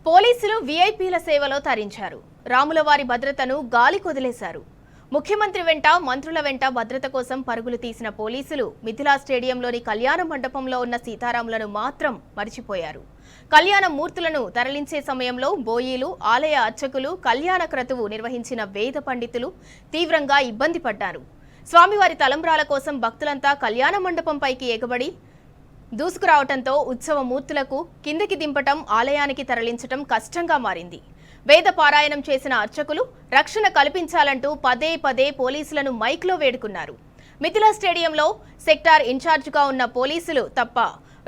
పోలీసులు వీఐపీల సేవలో తరించారు. రాములవారి భద్రతను గాలి కొదిలేశారు. ముఖ్యమంత్రి వెంట మంత్రుల వెంట భద్రత కోసం పరుగులు తీసిన పోలీసులు మిథిలా స్టేడియంలోని కళ్యాణ మండపంలో ఉన్న సీతారాములను మాత్రం మరిచిపోయారు. కళ్యాణ మూర్తులను తరలించే సమయంలో బోయీలు, ఆలయ అర్చకులు, కళ్యాణ క్రతువు నిర్వహించిన వేద పండితులు తీవ్రంగా ఇబ్బంది పడ్డారు. స్వామివారి తలంబ్రాల కోసం భక్తులంతా కళ్యాణ మండపంపైకి ఎగబడి దూసుకురావటంతో ఉత్సవ మూర్తులకు కిందకి దింపటం, ఆలయానికి తరలించటం కష్టంగా మారింది. వేద పారాయణం చేసిన అర్చకులు రక్షణ కల్పించాలంటూ పదే పదే పోలీసులను మైక్లో వేడుకున్నారు. మిథిలా స్టేడియంలో సెక్టార్ ఇన్ఛార్జిగా ఉన్న పోలీసులు తప్ప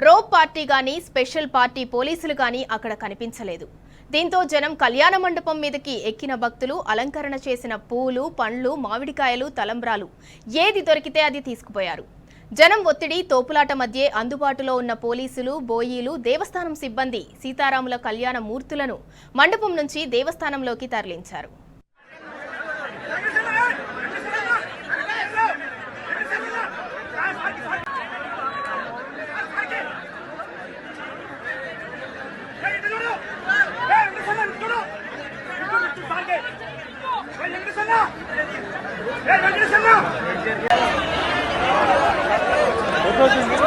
రోప్ పార్టీ గానీ, స్పెషల్ పార్టీ పోలీసులు గానీ అక్కడ కనిపించలేదు. దీంతో జనం కళ్యాణ మండపం మీదకి ఎక్కిన భక్తులు అలంకరణ చేసిన పూలు, పండ్లు, మామిడికాయలు, తలంబ్రాలు ఏది దొరికితే అది తీసుకుపోయారు. జనం ఒత్తిడి, తోపులాట మధ్య అందుబాటులో ఉన్న పోలీసులు, బోయీలు, దేవస్థానం సిబ్బంది సీతారాముల కళ్యాణ మూర్తులను మండపం నుంచి దేవస్థానంలోకి తరలించారు. Gracias.